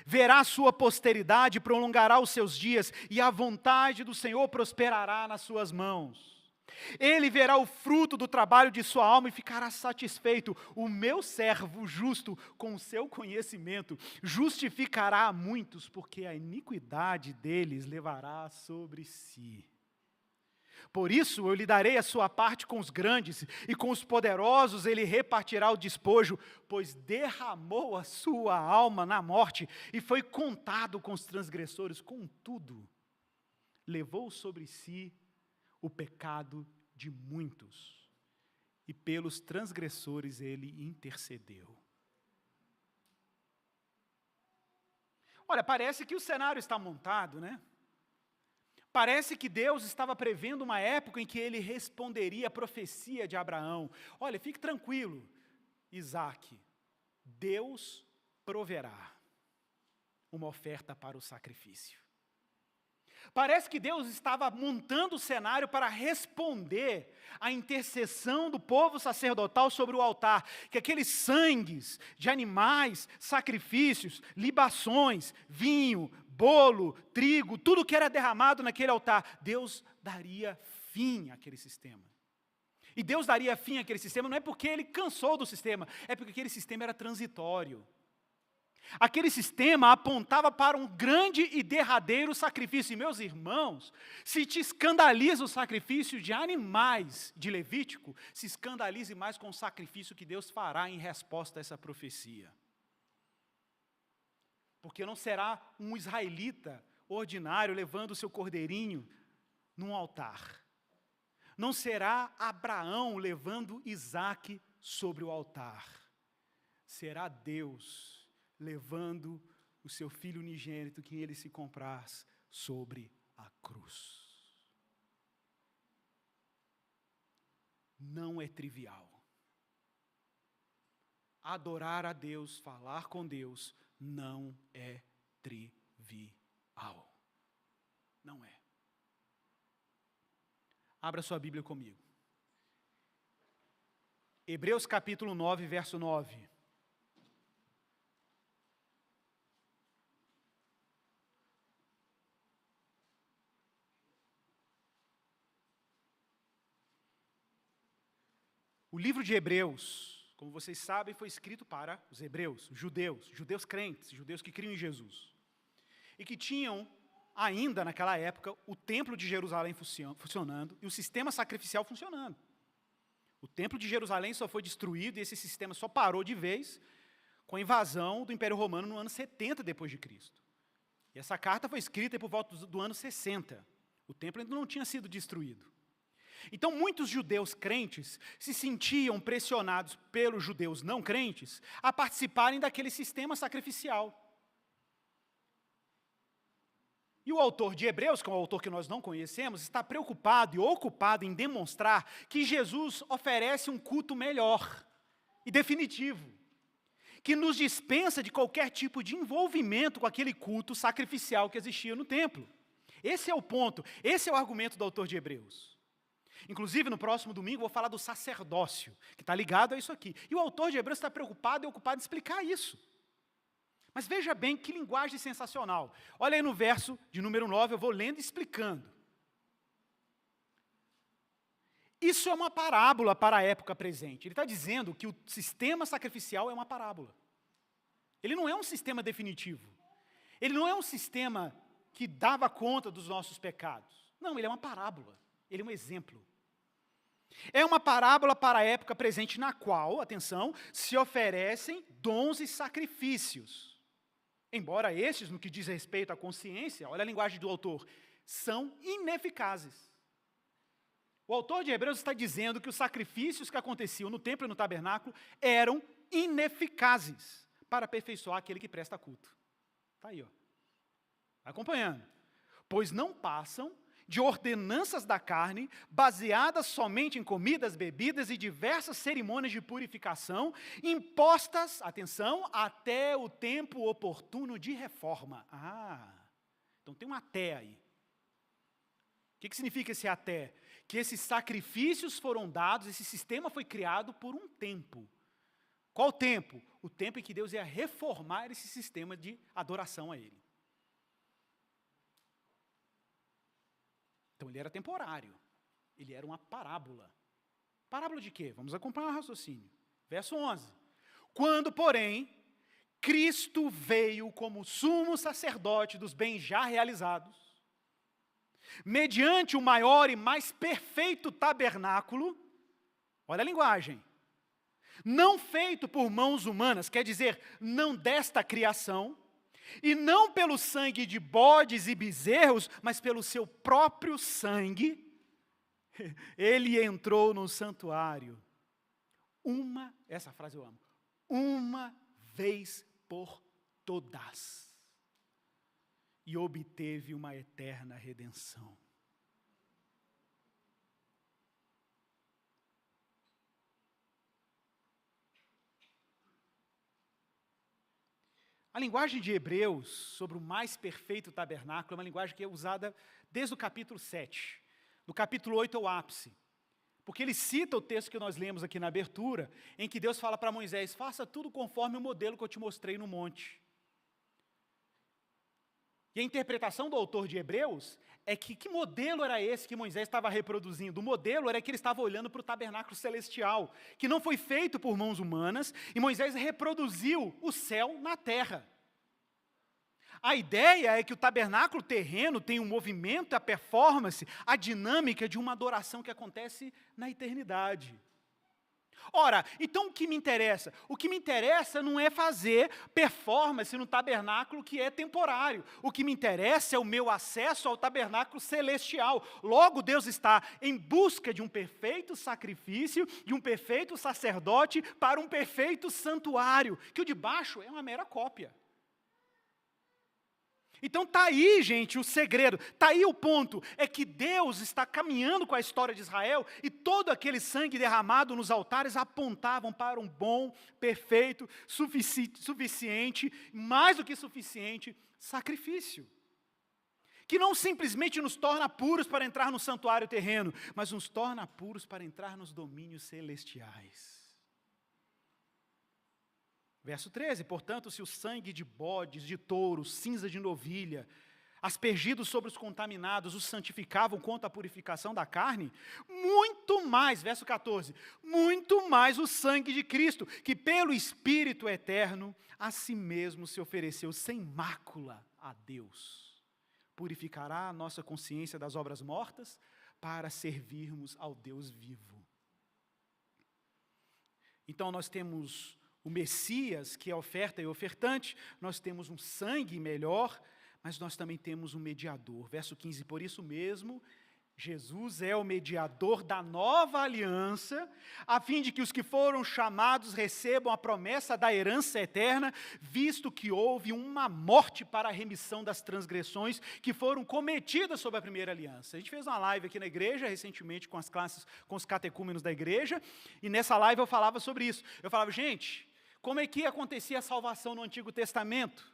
verá a sua posteridade, prolongará os seus dias, e a vontade do Senhor prosperará nas suas mãos. Ele verá o fruto do trabalho de sua alma e ficará satisfeito. O meu servo justo, com o seu conhecimento, justificará a muitos, porque a iniquidade deles levará sobre si. Por isso eu lhe darei a sua parte com os grandes, e com os poderosos ele repartirá o despojo, pois derramou a sua alma na morte, e foi contado com os transgressores. Contudo, levou sobre si o pecado de muitos, e pelos transgressores ele intercedeu. Olha, parece que o cenário está montado, né? Parece que Deus estava prevendo uma época em que ele responderia à profecia de Abraão. Olha, fique tranquilo, Isaque, Deus proverá uma oferta para o sacrifício. Parece que Deus estava montando o cenário para responder à intercessão do povo sacerdotal sobre o altar, que aqueles sangues de animais, sacrifícios, libações, vinho, bolo, trigo, tudo que era derramado naquele altar, Deus daria fim àquele sistema. E Deus daria fim àquele sistema não é porque ele cansou do sistema, é porque aquele sistema era transitório. Aquele sistema apontava para um grande e derradeiro sacrifício. E meus irmãos, se te escandaliza o sacrifício de animais de Levítico, se escandalize mais com o sacrifício que Deus fará em resposta a essa profecia. Porque não será um israelita ordinário levando o seu cordeirinho num altar. Não será Abraão levando Isaque sobre o altar. Será Deus levando o seu filho unigênito, que ele se compraz, sobre a cruz. Não é trivial. Adorar a Deus, falar com Deus, não é trivial. Não é. Abra sua Bíblia comigo. Hebreus capítulo 9, verso 9. livro de Hebreus, como vocês sabem, foi escrito para os hebreus, judeus crentes, judeus que criam em Jesus. E que tinham, ainda naquela época, o templo de Jerusalém funcionando e o sistema sacrificial funcionando. O templo de Jerusalém só foi destruído e esse sistema só parou de vez com a invasão do Império Romano no ano 70 depois de Cristo. E essa carta foi escrita por volta do ano 60. O templo ainda não tinha sido destruído. Então, muitos judeus crentes se sentiam pressionados pelos judeus não crentes a participarem daquele sistema sacrificial. E o autor de Hebreus, que é um autor que nós não conhecemos, está preocupado e ocupado em demonstrar que Jesus oferece um culto melhor e definitivo, que nos dispensa de qualquer tipo de envolvimento com aquele culto sacrificial que existia no templo. Esse é o ponto, esse é o argumento do autor de Hebreus. Inclusive, no próximo domingo, vou falar do sacerdócio, que está ligado a isso aqui. E o autor de Hebreus está preocupado e ocupado em explicar isso. Mas veja bem que linguagem sensacional. Olha aí no verso de número 9, eu vou lendo e explicando. Isso é uma parábola para a época presente. Ele está dizendo que o sistema sacrificial é uma parábola. Ele não é um sistema definitivo. Ele não é um sistema que dava conta dos nossos pecados. Não, ele é uma parábola. Ele é um exemplo. É uma parábola para a época presente na qual, atenção, se oferecem dons e sacrifícios. Embora estes, no que diz respeito à consciência, olha a linguagem do autor, são ineficazes. O autor de Hebreus está dizendo que os sacrifícios que aconteciam no templo e no tabernáculo eram ineficazes para aperfeiçoar aquele que presta culto. Está aí, ó. Vai acompanhando. Pois não passam de ordenanças da carne, baseadas somente em comidas, bebidas e diversas cerimônias de purificação, impostas, atenção, até o tempo oportuno de reforma. Então tem um até aí. O que significa esse até? Que esses sacrifícios foram dados, esse sistema foi criado por um tempo. Qual tempo? O tempo em que Deus ia reformar esse sistema de adoração a Ele. Então ele era temporário, ele era uma parábola. Parábola de quê? Vamos acompanhar o raciocínio. Verso 11. Quando, porém, Cristo veio como sumo sacerdote dos bens já realizados, mediante o maior e mais perfeito tabernáculo, olha a linguagem, não feito por mãos humanas, quer dizer, não desta criação, e não pelo sangue de bodes e bezerros, mas pelo seu próprio sangue, ele entrou no santuário, essa frase eu amo, uma vez por todas, e obteve uma eterna redenção. A linguagem de Hebreus sobre o mais perfeito tabernáculo é uma linguagem que é usada desde o capítulo 7. No capítulo 8 é o ápice. Porque ele cita o texto que nós lemos aqui na abertura, em que Deus fala para Moisés, faça tudo conforme o modelo que eu te mostrei no monte. E a interpretação do autor de Hebreus é que modelo era esse que Moisés estava reproduzindo? O modelo era que ele estava olhando para o tabernáculo celestial, que não foi feito por mãos humanas, e Moisés reproduziu o céu na terra. A ideia é que o tabernáculo terreno tem um movimento, a performance, a dinâmica de uma adoração que acontece na eternidade. Ora, então o que me interessa? O que me interessa não é fazer performance no tabernáculo que é temporário. O que me interessa é o meu acesso ao tabernáculo celestial. Logo, Deus está em busca de um perfeito sacrifício, de um perfeito sacerdote para um perfeito santuário, que o de baixo é uma mera cópia. Então está aí, gente, o segredo, está aí o ponto, é que Deus está caminhando com a história de Israel e todo aquele sangue derramado nos altares apontavam para um bom, perfeito, suficiente, mais do que suficiente, sacrifício. Que não simplesmente nos torna puros para entrar no santuário terreno, mas nos torna puros para entrar nos domínios celestiais. Verso 13, portanto, se o sangue de bodes, de touros, cinza de novilha, aspergidos sobre os contaminados, os santificavam quanto à purificação da carne, muito mais, verso 14, muito mais o sangue de Cristo, que pelo Espírito eterno, a si mesmo se ofereceu sem mácula a Deus. Purificará a nossa consciência das obras mortas, para servirmos ao Deus vivo. Então nós temos o Messias, que é oferta e ofertante, nós temos um sangue melhor, mas nós também temos um mediador. Verso 15, por isso mesmo, Jesus é o mediador da nova aliança, a fim de que os que foram chamados recebam a promessa da herança eterna, visto que houve uma morte para a remissão das transgressões que foram cometidas sob a primeira aliança. A gente fez uma live aqui na igreja, recentemente, com as classes, com os catecúmenos da igreja, e nessa live eu falava sobre isso. Eu falava, gente, como é que acontecia a salvação no Antigo Testamento?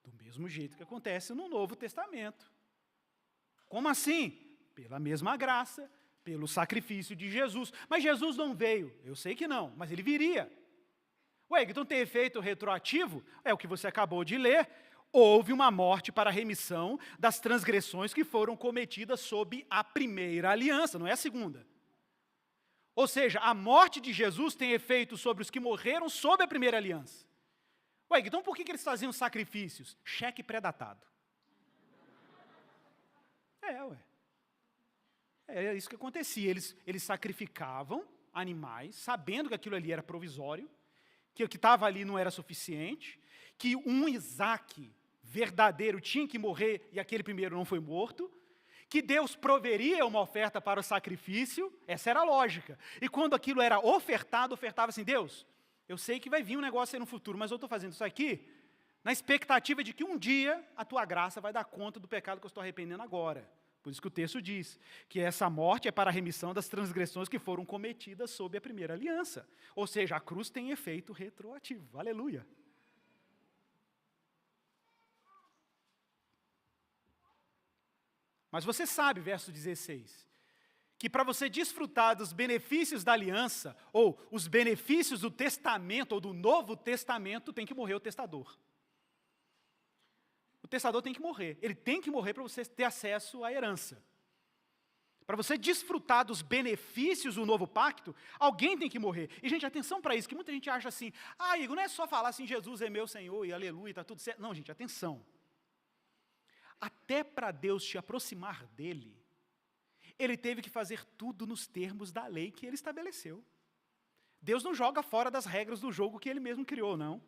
Do mesmo jeito que acontece no Novo Testamento. Como assim? Pela mesma graça, pelo sacrifício de Jesus. Mas Jesus não veio. Eu sei que não, mas ele viria. Ué, então tem efeito retroativo? É o que você acabou de ler. Houve uma morte para a remissão das transgressões que foram cometidas sob a primeira aliança, não é a segunda. Ou seja, a morte de Jesus tem efeito sobre os que morreram sob a primeira aliança. Ué, então por que eles faziam sacrifícios? Cheque pré-datado. Ué. Era isso que acontecia, eles sacrificavam animais, sabendo que aquilo ali era provisório, que o que estava ali não era suficiente, que um Isaque verdadeiro tinha que morrer e aquele primeiro não foi morto, que Deus proveria uma oferta para o sacrifício, essa era a lógica. E quando aquilo era ofertado, ofertava assim, Deus, eu sei que vai vir um negócio aí no futuro, mas eu estou fazendo isso aqui na expectativa de que um dia a tua graça vai dar conta do pecado que eu estou arrependendo agora. Por isso que o texto diz que essa morte é para a remissão das transgressões que foram cometidas sob a primeira aliança. Ou seja, a cruz tem efeito retroativo. Aleluia. Mas você sabe, verso 16, que para você desfrutar dos benefícios da aliança, ou os benefícios do testamento, ou do Novo Testamento, tem que morrer o testador. O testador tem que morrer. Ele tem que morrer para você ter acesso à herança. Para você desfrutar dos benefícios do novo pacto, alguém tem que morrer. E, gente, atenção para isso, que muita gente acha assim, Igor, não é só falar assim, Jesus é meu Senhor e aleluia, está tudo certo. Não, gente, atenção. Até para Deus te aproximar dele, ele teve que fazer tudo nos termos da lei que ele estabeleceu. Deus não joga fora das regras do jogo que ele mesmo criou, não.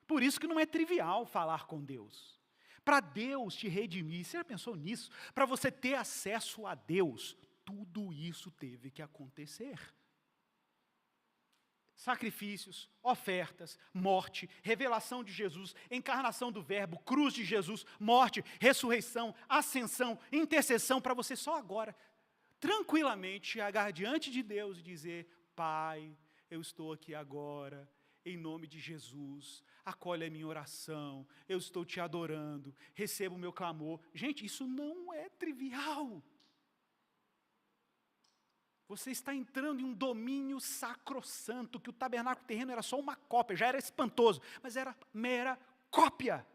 Por isso que não é trivial falar com Deus. Para Deus te redimir, você já pensou nisso? Para você ter acesso a Deus, tudo isso teve que acontecer. Sacrifícios, ofertas, morte, revelação de Jesus, encarnação do Verbo, cruz de Jesus, morte, ressurreição, ascensão, intercessão, para você só agora, tranquilamente, chegar diante de Deus e dizer, Pai, eu estou aqui agora, em nome de Jesus, acolhe a minha oração, eu estou te adorando, receba o meu clamor. Gente, isso não é trivial. Você está entrando em um domínio sacrossanto, que o tabernáculo terreno era só uma cópia, já era espantoso, mas era mera cópia.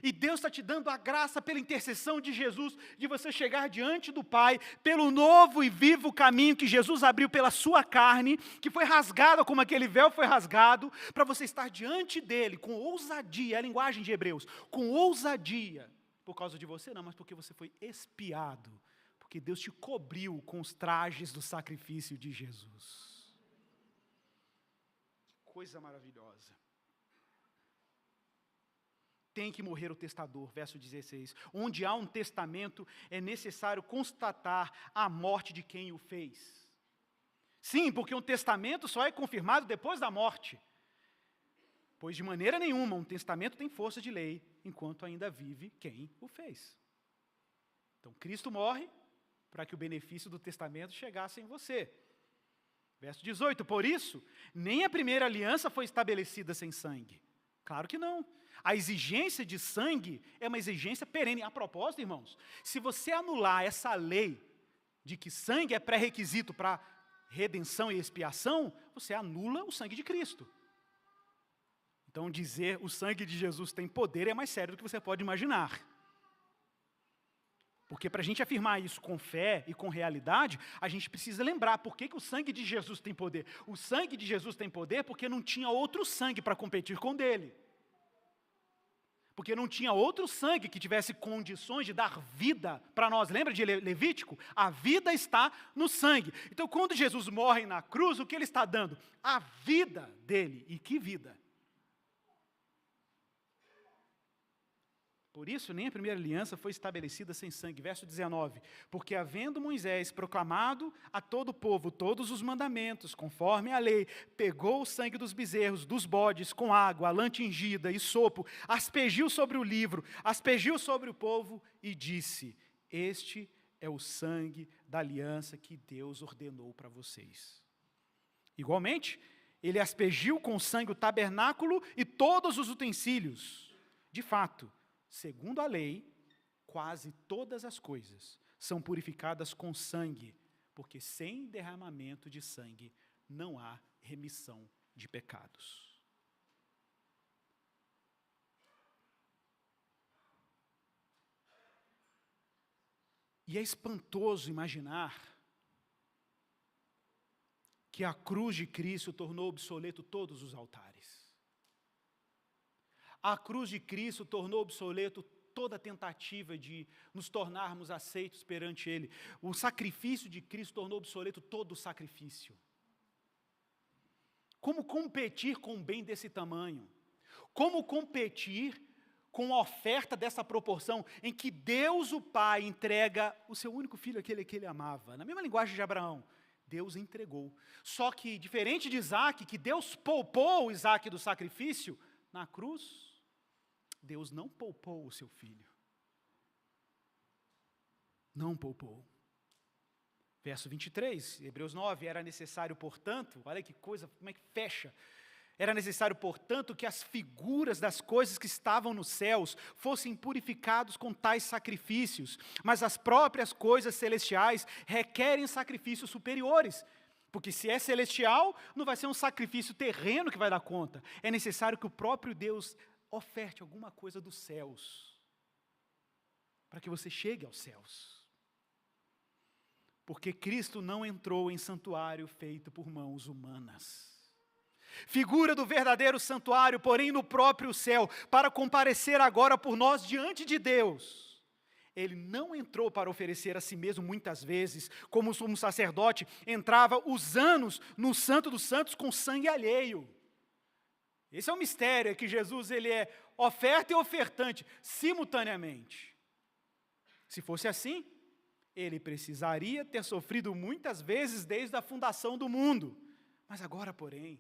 E Deus está te dando a graça pela intercessão de Jesus, de você chegar diante do Pai, pelo novo e vivo caminho que Jesus abriu pela sua carne, que foi rasgada como aquele véu foi rasgado, para você estar diante dele com ousadia, é a linguagem de Hebreus, com ousadia, por causa de você não, mas porque você foi expiado, porque Deus te cobriu com os trajes do sacrifício de Jesus. Coisa maravilhosa. Tem que morrer o testador, verso 16. Onde há um testamento, é necessário constatar a morte de quem o fez. Sim, porque um testamento só é confirmado depois da morte. Pois de maneira nenhuma um testamento tem força de lei, enquanto ainda vive quem o fez. Então Cristo morre para que o benefício do testamento chegasse em você. Verso 18, por isso, nem a primeira aliança foi estabelecida sem sangue. Claro que não. A exigência de sangue é uma exigência perene. A propósito, irmãos, se você anular essa lei de que sangue é pré-requisito para redenção e expiação, você anula o sangue de Cristo. Então dizer o sangue de Jesus tem poder é mais sério do que você pode imaginar. Porque para a gente afirmar isso com fé e com realidade, a gente precisa lembrar por que o sangue de Jesus tem poder. O sangue de Jesus tem poder porque não tinha outro sangue para competir com o dele. Porque não tinha outro sangue que tivesse condições de dar vida para nós. Lembra de Levítico? A vida está no sangue. Então, quando Jesus morre na cruz, o que ele está dando? A vida dele. E que vida? Por isso, nem a primeira aliança foi estabelecida sem sangue. Verso 19. Porque havendo Moisés proclamado a todo o povo todos os mandamentos, conforme a lei, pegou o sangue dos bezerros, dos bodes, com água, lã tingida e sopo, aspergiu sobre o livro, aspergiu sobre o povo e disse: este é o sangue da aliança que Deus ordenou para vocês. Igualmente, ele aspergiu com sangue o tabernáculo e todos os utensílios. De fato, segundo a lei, quase todas as coisas são purificadas com sangue, porque sem derramamento de sangue não há remissão de pecados. E é espantoso imaginar que a cruz de Cristo tornou obsoleto todos os altares. A cruz de Cristo tornou obsoleto toda tentativa de nos tornarmos aceitos perante Ele. O sacrifício de Cristo tornou obsoleto todo o sacrifício. Como competir com um bem desse tamanho? Como competir com a oferta dessa proporção em que Deus o Pai entrega o seu único filho, aquele que Ele amava? Na mesma linguagem de Abraão, Deus entregou. Só que, diferente de Isaac, que Deus poupou Isaac do sacrifício, na cruz, Deus não poupou o seu filho. Não poupou. Verso 23, Hebreus 9, era necessário, portanto, olha que coisa, como é que fecha. Era necessário, portanto, que as figuras das coisas que estavam nos céus fossem purificados com tais sacrifícios, mas as próprias coisas celestiais requerem sacrifícios superiores. Porque se é celestial, não vai ser um sacrifício terreno que vai dar conta. É necessário que o próprio Deus oferte alguma coisa dos céus, para que você chegue aos céus. Porque Cristo não entrou em santuário feito por mãos humanas. Figura do verdadeiro santuário, porém no próprio céu, para comparecer agora por nós diante de Deus. Ele não entrou para oferecer a si mesmo muitas vezes, como o sumo sacerdote entrava os anos no Santo dos Santos com sangue alheio. Esse é o mistério, é que Jesus ele é oferta e ofertante simultaneamente. Se fosse assim, ele precisaria ter sofrido muitas vezes desde a fundação do mundo. Mas agora, porém,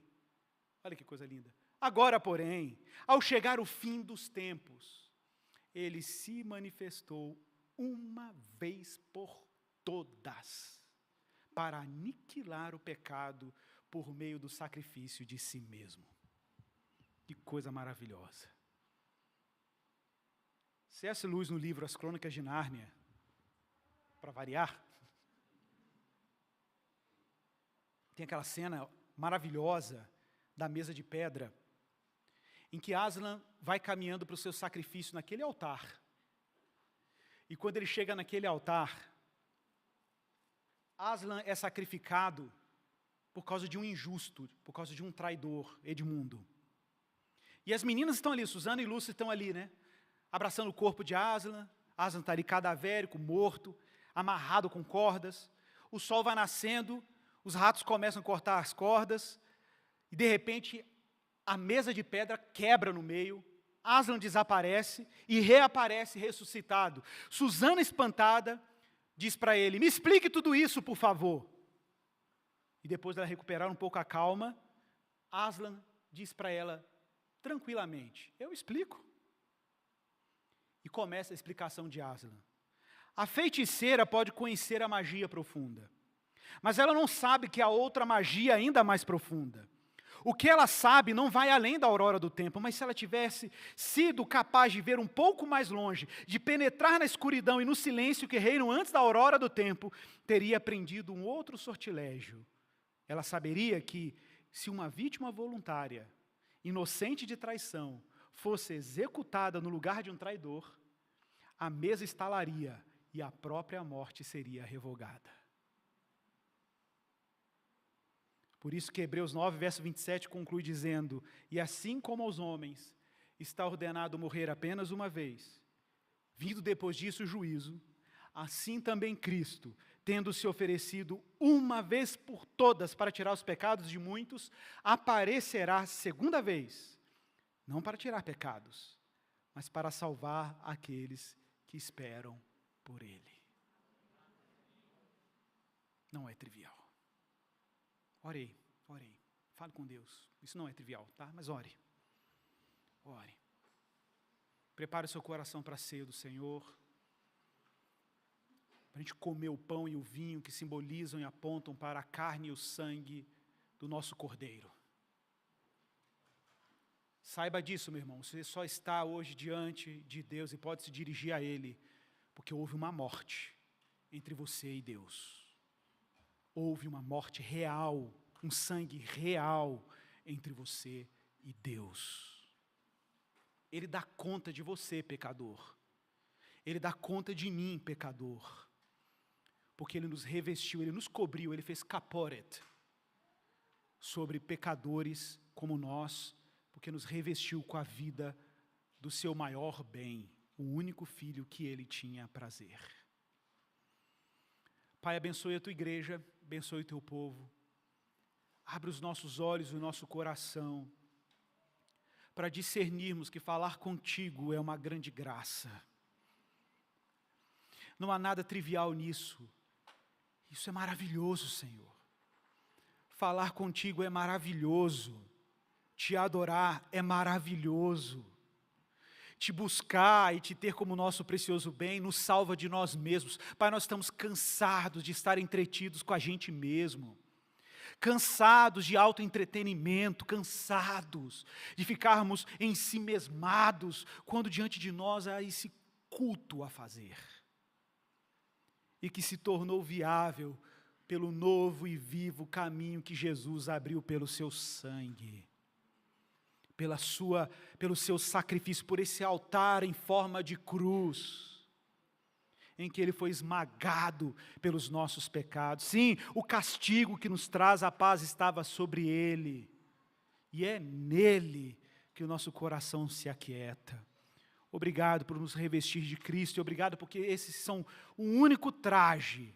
olha que coisa linda. Agora, porém, ao chegar o fim dos tempos, ele se manifestou uma vez por todas, para aniquilar o pecado por meio do sacrifício de si mesmo. Que coisa maravilhosa. C.S. Lewis, no livro As Crônicas de Nárnia, para variar, tem aquela cena maravilhosa da mesa de pedra, em que Aslan vai caminhando para o seu sacrifício naquele altar. E quando ele chega naquele altar, Aslan é sacrificado por causa de um injusto, por causa de um traidor, Edmundo. E as meninas estão ali, Susana e Lúcia estão ali, né? Abraçando o corpo de Aslan. Aslan está ali cadavérico, morto, amarrado com cordas. O sol vai nascendo, os ratos começam a cortar as cordas. E de repente, a mesa de pedra quebra no meio. Aslan desaparece e reaparece ressuscitado. Susana, espantada, diz para ele: me explique tudo isso, por favor. E depois dela recuperar um pouco a calma, Aslan diz para ela, tranquilamente: eu explico. E começa a explicação de Aslan. A feiticeira pode conhecer a magia profunda, mas ela não sabe que há outra magia ainda mais profunda. O que ela sabe não vai além da aurora do tempo, mas se ela tivesse sido capaz de ver um pouco mais longe, de penetrar na escuridão e no silêncio que reinam antes da aurora do tempo, teria aprendido um outro sortilégio. Ela saberia que, se uma vítima voluntária, inocente de traição, fosse executada no lugar de um traidor, a mesa estalaria e a própria morte seria revogada. Por isso que Hebreus 9, verso 27 conclui dizendo: e assim como aos homens está ordenado morrer apenas uma vez, vindo depois disso o juízo, assim também Cristo, tendo se oferecido uma vez por todas para tirar os pecados de muitos, aparecerá segunda vez, não para tirar pecados, mas para salvar aqueles que esperam por Ele. Não é trivial. Ore, fale com Deus. Isso não é trivial, tá? Mas ore. Prepare o seu coração para a ceia do Senhor, para a gente comer o pão e o vinho que simbolizam e apontam para a carne e o sangue do nosso Cordeiro. Saiba disso, meu irmão, você só está hoje diante de Deus e pode se dirigir a Ele, porque houve uma morte entre você e Deus. Houve uma morte real, um sangue real entre você e Deus. Ele dá conta de você, pecador. Ele dá conta de mim, pecador. Porque Ele nos revestiu, Ele nos cobriu, Ele fez caporet sobre pecadores como nós, porque nos revestiu com a vida do seu maior bem, o único filho que Ele tinha prazer. Pai, abençoe a Tua igreja, abençoe o Teu povo. Abre os nossos olhos e o nosso coração para discernirmos que falar contigo é uma grande graça. Não há nada trivial nisso. Isso é maravilhoso, Senhor. Falar contigo é maravilhoso. Te adorar é maravilhoso. Te buscar e te ter como nosso precioso bem nos salva de nós mesmos. Pai, nós estamos cansados de estar entretidos com a gente mesmo. Cansados de autoentretenimento, cansados de ficarmos ensimesmados, quando diante de nós há esse culto a fazer. E que se tornou viável pelo novo e vivo caminho que Jesus abriu pelo seu sangue, pelo seu sacrifício, por esse altar em forma de cruz, em que Ele foi esmagado pelos nossos pecados. Sim, o castigo que nos traz a paz estava sobre Ele, e é nele que o nosso coração se aquieta. Obrigado por nos revestir de Cristo, e obrigado porque esses são o único traje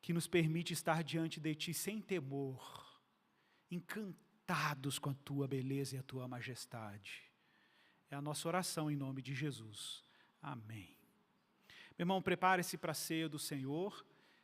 que nos permite estar diante de Ti sem temor, encantados com a Tua beleza e a Tua majestade. É a nossa oração em nome de Jesus. Amém. Meu irmão, prepare-se para a ceia do Senhor.